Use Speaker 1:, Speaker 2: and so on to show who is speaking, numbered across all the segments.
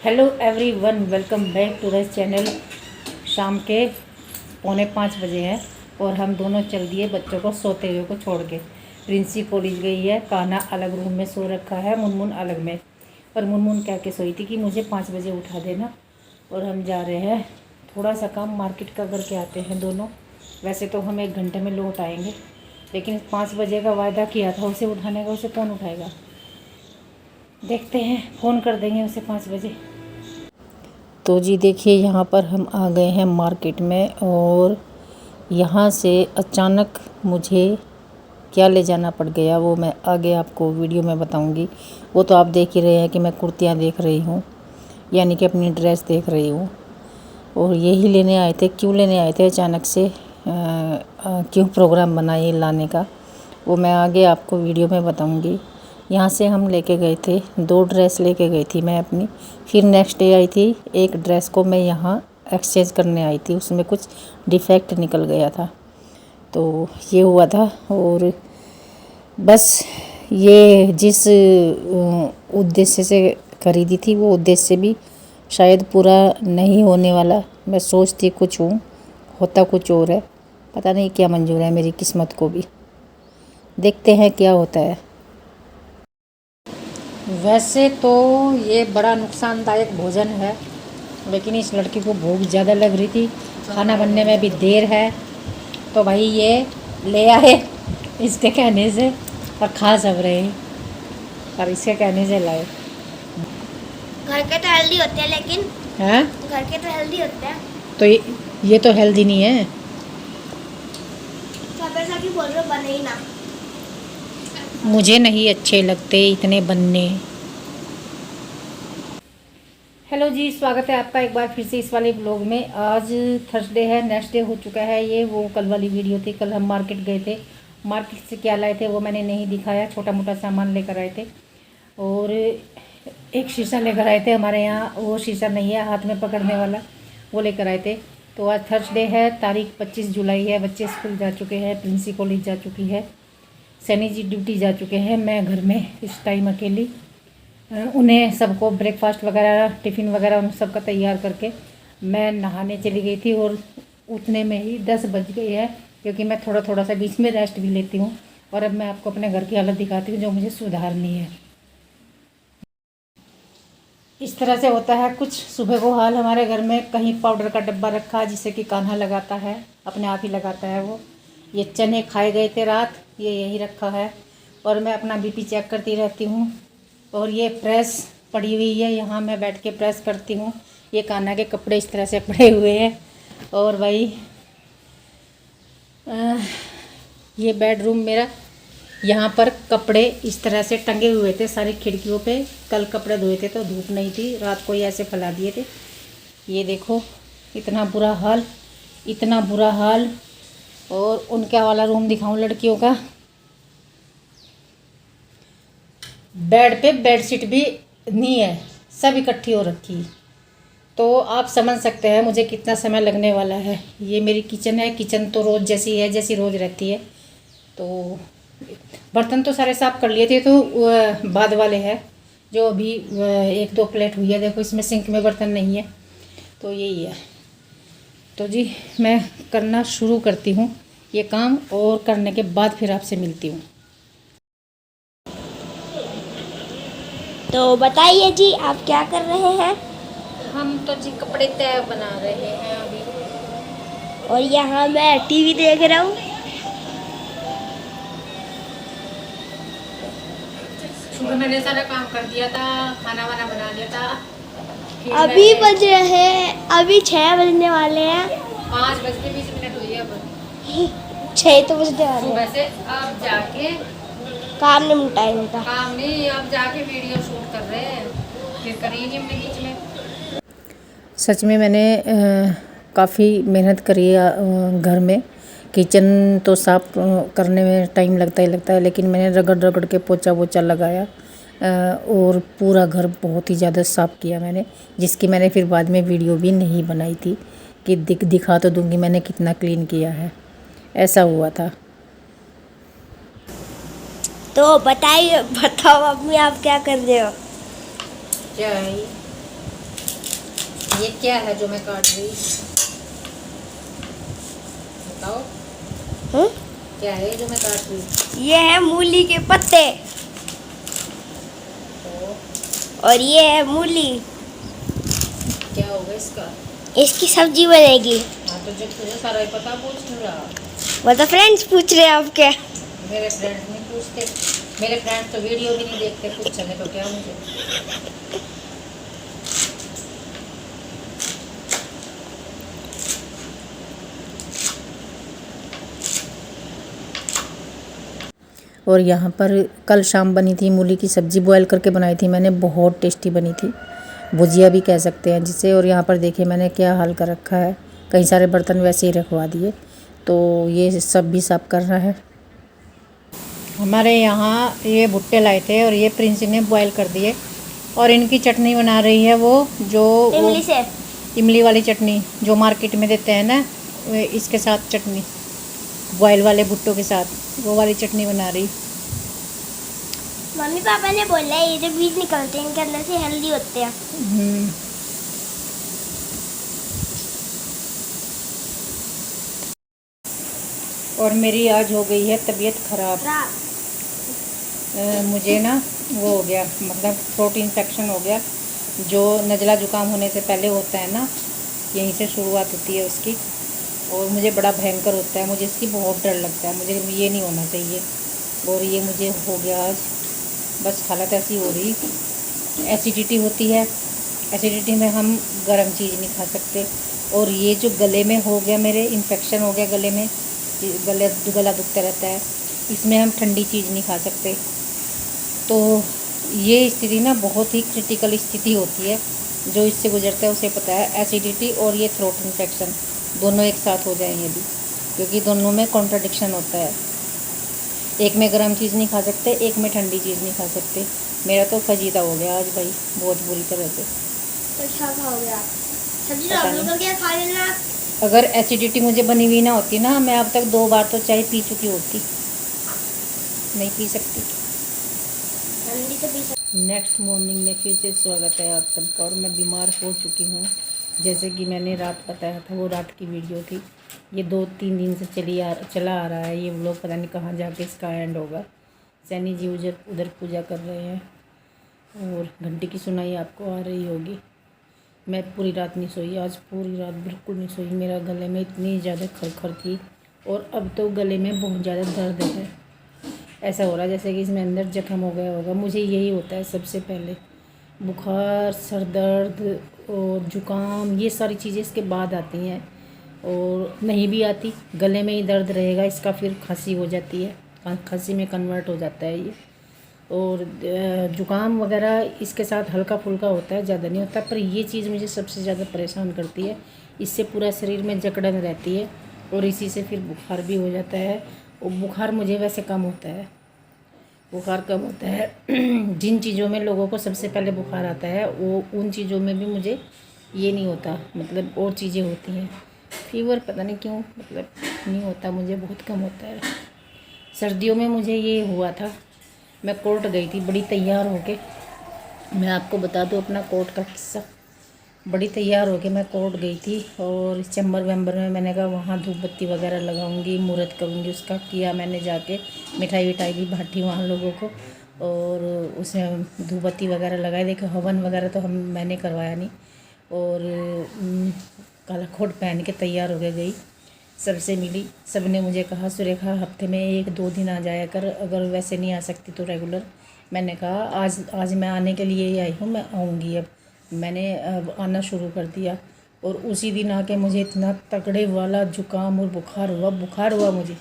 Speaker 1: Hello everyone, welcome back to this channel. शाम के 4:45 बजे हैं और हम दोनों चल दिए बच्चों को सोते हुए को छोड़ के। प्रिंसी कॉलेज गई है, कान्हा अलग रूम में सो रखा है, मुनमुन अलग में। पर मुनमुन कह के सोई थी कि मुझे 5 बजे उठा देना। और हम जा रहे हैं, थोड़ा सा काम मार्केट का करके आते हैं दोनों। वैसे तो हम 1 घंटे में लौट आएंगे, लेकिन 5 बजे का वायदा किया था उसे उठाने का, उसे कौन उठाएगा। देखते हैं, फ़ोन कर देंगे उसे 5 बजे। तो जी देखिए, यहाँ पर हम आ गए हैं मार्केट में और यहाँ से अचानक मुझे क्या ले जाना पड़ गया वो मैं आगे आपको वीडियो में बताऊंगी। वो तो आप देख ही रहे हैं कि मैं कुर्तियाँ देख रही हूँ, यानी कि अपनी ड्रेस देख रही हूँ। और यही लेने आए थे। क्यों लेने आए थे अचानक से, क्यों प्रोग्राम बना ये लाने का, वो मैं आगे आपको वीडियो में बताऊंगी। यहाँ से हम लेके गए थे, 2 ड्रेस लेके गई थी मैं अपनी। फिर नेक्स्ट डे आई थी, एक ड्रेस को मैं यहाँ एक्सचेंज करने आई थी, उसमें कुछ डिफेक्ट निकल गया था, तो ये हुआ था। और बस ये जिस उद्देश्य से खरीदी थी वो उद्देश्य भी शायद पूरा नहीं होने वाला। मैं सोचती कुछ हूँ, होता कुछ और है। पता नहीं क्या मंजूर है मेरी किस्मत को भी। देखते हैं क्या होता है। वैसे तो ये बड़ा नुकसानदायक भोजन है, लेकिन इस लड़की को भूख ज़्यादा लग रही थी, खाना बनने में भी देर है, तो भाई ये ले आए इसके कहने से। और खा सब रहे हैं, और इसके कहने से लाए।
Speaker 2: घर के तो हेल्दी होते हैं, लेकिन
Speaker 1: हैं?
Speaker 2: घर के तो हेल्दी होते हैं।
Speaker 1: तो ये तो हेल्दी नहीं है।
Speaker 2: सब ऐसा क्यों बोल रहे हो, बने ही ना।
Speaker 1: मुझे नहीं अच्छे लगते इतने बनने। हेलो जी, स्वागत है आपका एक बार फिर से इस वाले ब्लॉग में। आज थर्सडे है, नेक्स्ट डे हो चुका है ये। वो कल वाली वीडियो थी, कल हम मार्केट गए थे। मार्केट से क्या लाए थे वो मैंने नहीं दिखाया, छोटा मोटा सामान लेकर आए थे। और एक शीशा लेकर आए थे, हमारे यहाँ वो शीशा नहीं है हाथ में पकड़ने वाला, वो लेकर आए थे। तो आज थर्सडे है, तारीख 25 जुलाई है। बच्चे स्कूल जा चुके हैं, प्रिंसी कॉलेज जा चुकी है, सनी जी ड्यूटी जा चुके हैं। मैं घर में इस टाइम अकेली। उन्हें सबको ब्रेकफास्ट वगैरह, टिफ़िन वगैरह उन सब का तैयार करके मैं नहाने चली गई थी। और उतने में ही 10 बज गए हैं, क्योंकि मैं थोड़ा थोड़ा सा बीच में रेस्ट भी लेती हूँ। और अब मैं आपको अपने घर की हालत दिखाती हूँ जो मुझे सुधारनी है। इस तरह से होता है कुछ सुबह को हाल हमारे घर में। कहीं पाउडर का डब्बा रखा है जिसे कि कान्हा लगाता है, अपने आप ही लगाता है वो। ये चने खाए गए थे रात, ये यही रखा है। और मैं अपना बीपी चेक करती रहती हूँ। और ये प्रेस पड़ी हुई है, यहाँ मैं बैठ के प्रेस करती हूँ। ये कान्हा के कपड़े इस तरह से पड़े हुए हैं। और भाई ये बेडरूम मेरा, यहाँ पर कपड़े इस तरह से टंगे हुए थे सारी खिड़कियों पे। कल कपड़े धोए थे तो धूप नहीं थी, रात को ही ऐसे फैला दिए थे। ये देखो, इतना बुरा हाल, इतना बुरा हाल। और उनका वाला रूम दिखाऊं लड़कियों का। बेड पे बेडशीट भी नहीं है, सब इकट्ठी हो रखी। तो आप समझ सकते हैं मुझे कितना समय लगने वाला है। ये मेरी किचन है, किचन तो रोज़ जैसी है जैसी रोज़ रहती है। तो बर्तन तो सारे साफ़ कर लिए थे, तो बाद वाले हैं जो अभी 1-2 प्लेट हुई है। देखो इसमें सिंक में बर्तन नहीं है, तो यही है। तो जी मैं करना शुरू करती हूँ ये काम, और करने के बाद फिर आपसे मिलती हूँ।
Speaker 2: तो बताइए जी, आप क्या कर रहे हैं।
Speaker 1: हम तो जी कपड़े तय बना रहे हैं अभी।
Speaker 2: और यहाँ मैं टीवी देख रहा हूँ।
Speaker 1: सुबह मैंने सारा काम कर दिया था, खाना वाना बना लिया था।
Speaker 2: अभी बज रहे हैं, अभी 6 बजने वाले हैं।
Speaker 1: 5:20 हुई है अब।
Speaker 2: 6 तो बजने वाले हैं।
Speaker 1: सुबह से अब जाके
Speaker 2: काम नहीं मुटाए इनका।
Speaker 1: काम नहीं, अब जाके वीडियो शूट कर रहे हैं, फिर करेंगे हमने बीच में। सच में मैंने काफ़ी मेहनत करी है घर में। किचन तो साफ करने में टाइम लगता ही लगता है, लेकिन मैंने रगड़ रगड़ के पोछा वोछा लगाया। और पूरा घर बहुत ही ज़्यादा साफ़ किया मैंने, जिसकी मैंने फिर बाद में वीडियो भी नहीं बनाई थी कि दिखा तो दूंगी मैंने कितना क्लीन किया है। ऐसा हुआ था।
Speaker 2: तो बताइए, बताओ मम्मी, आप क्या कर रहे हो।
Speaker 1: चाय ये क्या है जो मैं काट रही, बताओ क्या है जो मैं काट रही?
Speaker 2: ये है मूली के पत्ते
Speaker 1: तो
Speaker 2: और ये है मूली।
Speaker 1: क्या होगा इसका?
Speaker 2: इसकी सब्जी बनेगी।
Speaker 1: हाँ तो जब तुझे सारा ही पता पूछ रहा,
Speaker 2: वो तो फ्रेंड्स पूछ रहे हैं आपके।
Speaker 1: मेरे फ्रेंड्स नहीं पूछते, मेरे फ्रेंड्स तो वीडियो भी नहीं देखते, पूछने तो क्या मुझे। और यहाँ पर कल शाम बनी थी मूली की सब्ज़ी, बॉयल करके बनाई थी मैंने, बहुत टेस्टी बनी थी, भुजिया भी कह सकते हैं जिसे। और यहाँ पर देखिए मैंने क्या हाल कर रखा है, कई सारे बर्तन वैसे ही रखवा दिए, तो ये सब भी साफ कर रहा है। हमारे यहाँ ये भुट्टे लाए थे और ये प्रिंसी ने बॉयल कर दिए, और इनकी चटनी बना रही है वो जो
Speaker 2: इमली से,
Speaker 1: इमली वाली चटनी जो मार्केट में देते हैं ना, इसके साथ चटनी, बॉयल वाले भुट्टों के साथ वो वाली चटनी बना रही।
Speaker 2: मम्मी पापा ने बोला है ये जो बीज निकलते हैं इनके अंदर से हेल्दी होते हैं।
Speaker 1: और मेरी आज हो गई है तबीयत ख़राब। मुझे ना वो हो गया, मतलब थ्रोट इन्फेक्शन हो गया, जो नज़ला ज़ुकाम होने से पहले होता है ना, यहीं से शुरुआत होती है उसकी, और मुझे बड़ा भयंकर होता है, मुझे इसकी बहुत डर लगता है, मुझे ये नहीं होना चाहिए, और ये मुझे हो गया आज। बस हालत ऐसी हो रही, एसिडिटी होती है, एसिडिटी में हम गर्म चीज़ नहीं खा सकते, और ये जो गले में हो गया, मेरे इन्फेक्शन हो गया गले में, गला दुखता रहता है, इसमें हम ठंडी चीज़ नहीं खा सकते। तो ये स्थिति ना बहुत ही क्रिटिकल स्थिति होती है, जो इससे गुजरता है उसे पता है। एसिडिटी और ये थ्रोट इन्फेक्शन दोनों एक साथ हो जाएं यदि, क्योंकि दोनों में कॉन्ट्रडिक्शन होता है, एक में गर्म चीज़ नहीं खा सकते, एक में ठंडी चीज़ नहीं खा सकते। मेरा तो फजीदा हो गया आज भाई, बहुत बुरी तरह से।
Speaker 2: अच्छा हो गया, सब्जी
Speaker 1: पता
Speaker 2: डाल
Speaker 1: नहीं।
Speaker 2: क्या खा लेना।
Speaker 1: अगर एसिडिटी मुझे बनी हुई ना होती ना, मैं अब तक 2 बार तो चाय पी चुकी होती, नहीं पी सकती।
Speaker 2: ठंडी तो पी सकते।
Speaker 1: नेक्स्ट मॉर्निंग में फिर से स्वागत है आप सबका, और मैं बीमार हो चुकी हूँ, जैसे कि मैंने रात बताया था, वो रात की वीडियो थी। ये 2-3 दिन से चला आ रहा है ये व्लॉग, पता नहीं कहाँ जाके इसका एंड होगा। सैनी जी उधर पूजा कर रहे हैं, और घंटी की सुनाई आपको आ रही होगी। मैं पूरी रात नहीं सोई आज, पूरी रात बिल्कुल नहीं सोई, मेरा गले में इतनी ज़्यादा खरखर थी, और अब तो गले में बहुत ज़्यादा दर्द है, ऐसा हो रहा है जैसे कि इसमें अंदर जख्म हो गया होगा। मुझे यही होता है सबसे पहले, बुखार, सर दर्द और ज़ुकाम, ये सारी चीज़ें इसके बाद आती हैं, और नहीं भी आती, गले में ही दर्द रहेगा इसका, फिर खांसी हो जाती है, खांसी में कन्वर्ट हो जाता है ये। और ज़ुकाम वगैरह इसके साथ हल्का फुल्का होता है, ज़्यादा नहीं होता, पर ये चीज़ मुझे सबसे ज़्यादा परेशान करती है। इससे पूरा शरीर में जकड़न रहती है, और इसी से फिर बुखार भी हो जाता है। और बुखार मुझे वैसे कम होता है, बुखार कम होता है जिन चीज़ों में लोगों को सबसे पहले बुखार आता है, वो उन चीज़ों में भी मुझे ये नहीं होता, मतलब और चीज़ें होती हैं। फीवर पता नहीं क्यों, मतलब नहीं होता मुझे, बहुत कम होता है। सर्दियों में मुझे ये हुआ था, मैं कोर्ट गई थी बड़ी तैयार होके, मैं आपको बता दूँ अपना कोर्ट का किस्सा। बड़ी तैयार होके मैं कोर्ट गई थी, और चैम्बर वैम्बर में मैंने कहा वहाँ धूप बत्ती वगैरह लगाऊंगी, मुहूर्त करूँगी, उसका किया मैंने, जाके मिठाई विठाई भी बांटी वहाँ लोगों को, और उसमें धूप बत्ती वगैरह लगाए। देखो हवन वगैरह तो मैंने करवाया नहीं, और काला कोट पहन के तैयार होके गई, सबसे मिली, सब ने मुझे कहा सुरेखा हफ्ते में 1-2 दिन आ जाया कर, अगर वैसे नहीं आ सकती तो रेगुलर। मैंने कहा आज मैं आने के लिए ही आई हूँ, मैं आऊँगी। अब मैंने आना शुरू कर दिया, और उसी दिन आके मुझे इतना तगड़े वाला जुकाम और बुखार हुआ मुझे।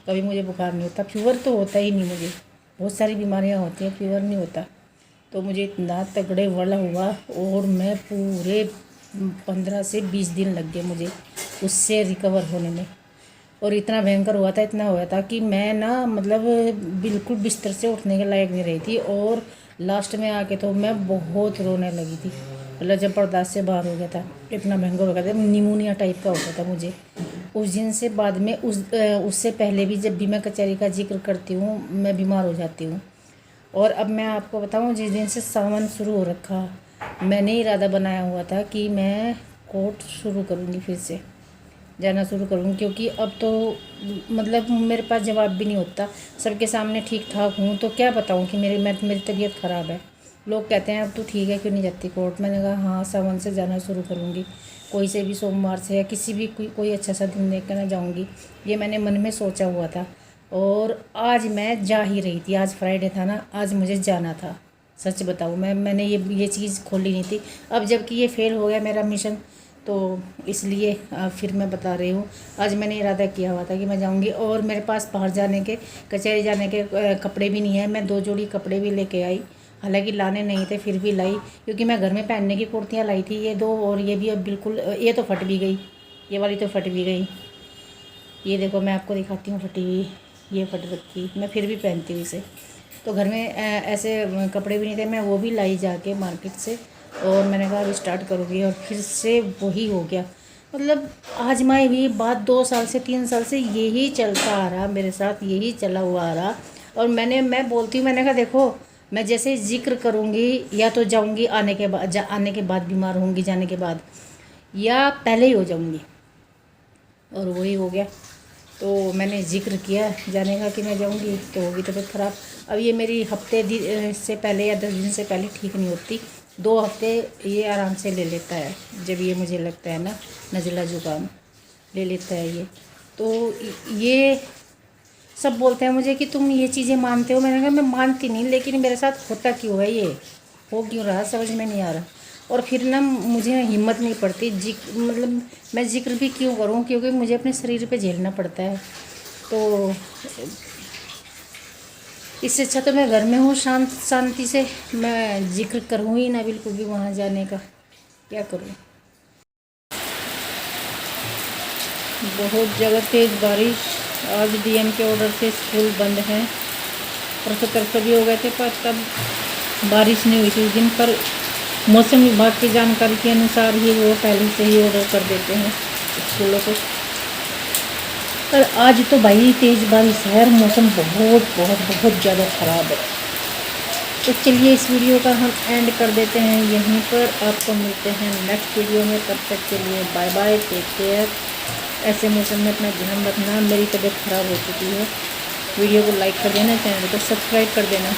Speaker 1: कभी मुझे बुखार नहीं होता, फीवर तो होता ही नहीं मुझे, बहुत सारी बीमारियाँ होती हैं, फीवर नहीं होता। तो मुझे इतना तगड़े वाला हुआ, और मैं पूरे 15 से 20 दिन लग गए मुझे उससे रिकवर होने में। और इतना भयंकर हुआ था, इतना हुआ था कि मैं ना, मतलब बिल्कुल बिस्तर से उठने के लायक नहीं रही थी, और लास्ट में आके तो मैं बहुत रोने लगी थी, मतलब जब बर्दाश्त से बाहर हो गया था, इतना भयंकर हो गया था, निमोनिया टाइप का हो गया था मुझे उस दिन से। बाद में उससे पहले भी जब भी मैं कचहरी का जिक्र करती हूँ मैं बीमार हो जाती हूँ। और अब मैं आपको बताऊँ, जिस दिन से सावन शुरू हो रखा, मैंने इरादा बनाया हुआ था कि मैं कोर्ट शुरू करूँगी, फिर से जाना शुरू करूँगी, क्योंकि अब तो मतलब मेरे पास जवाब भी नहीं होता। सबके सामने ठीक ठाक हूँ तो क्या बताऊँ कि मेरी तबीयत ख़राब है। लोग कहते हैं अब तो ठीक है, क्यों नहीं जाती कोर्ट। मैंने कहा हाँ, सावन से जाना शुरू करूँगी, कोई से भी सोमवार से या किसी भी कोई अच्छा सा दिन देख कर ना जाऊँगी, ये मैंने मन में सोचा हुआ था। और आज मैं जा ही रही थी। आज फ्राइडे था ना, आज मुझे जाना था। सच बताऊँ, मैंने ये चीज़ खोली नहीं थी। अब जबकि ये फेल हो गया मेरा मिशन, तो इसलिए फिर मैं बता रही हूँ। आज मैंने इरादा किया हुआ था कि मैं जाऊँगी, और मेरे पास बाहर जाने के, कचहरी जाने के कपड़े भी नहीं है। मैं 2 जोड़ी कपड़े भी लेके आई, हालांकि लाने नहीं थे फिर भी लाई, क्योंकि मैं घर में पहनने की कुर्तियाँ लाई थी ये 2, और ये भी अब बिल्कुल, ये तो फट भी गई, ये वाली तो फट भी गई। ये देखो मैं आपको दिखाती हूँ फटी हुई, ये फट रखी, मैं फिर भी पहनती हूँ इसे। तो घर में ऐसे कपड़े भी नहीं थे, मैं वो भी लाई जाके मार्केट से, और मैंने कहा अभी स्टार्ट करूँगी, और फिर से वही हो गया। मतलब आजमाई हुई बात 2 साल से 3 साल से यही चलता आ रहा मेरे साथ, यही चला हुआ आ रहा। और मैं बोलती हूँ, मैंने कहा देखो, मैं जैसे जिक्र करूँगी, या तो जाऊँगी आने के बाद बीमार होंगी जाने के बाद, या पहले ही हो जाऊँगी, और वही हो गया। तो मैंने जिक्र किया जाने का कि मैं जाऊंगी, तो होगी तबीयत ख़राब। अब ये मेरी हफ्ते से पहले या 10 दिन से पहले ठीक नहीं होती। 2 हफ्ते ये आराम से ले लेता है, जब ये मुझे लगता है ना नज़ला ज़ुकाम ले लेता है ये। तो ये सब बोलते हैं मुझे कि तुम ये चीज़ें मानते हो। मैंने कहा मैं मानती नहीं, लेकिन मेरे साथ होता क्यों है, ये हो क्यों रहा, समझ में नहीं आ रहा। और फिर ना मुझे हिम्मत नहीं पड़ती, मतलब मैं जिक्र भी क्यों करूं, क्योंकि मुझे अपने शरीर पे झेलना पड़ता है। तो इससे अच्छा तो मैं घर में हूँ, शांति से मैं जिक्र करूँ ही ना बिल्कुल भी वहाँ जाने का, क्या करूँ। बहुत जगह तेज़ बारिश। आज डीएम के ऑर्डर से स्कूल बंद हैं। परसों तरसों भी हो गए थे, पर तब बारिश नहीं हुई थी उस दिन। पर मौसम विभाग की जानकारी के अनुसार ही वो पहले से ही ऑर्डर कर देते हैं स्कूलों को। पर आज तो भाई तेज़ बारिश है, मौसम बहुत बहुत बहुत ज़्यादा ख़राब है। तो चलिए इस वीडियो का हम एंड कर देते हैं यहीं पर। आपको मिलते हैं नेक्स्ट वीडियो में, तब तक के लिए बाय बाय, टेक केयर। ऐसे मौसम में अपना ध्यान रखना। मेरी तबीयत ख़राब हो चुकी है। वीडियो को लाइक कर देना, चैनल को सब्सक्राइब कर देना।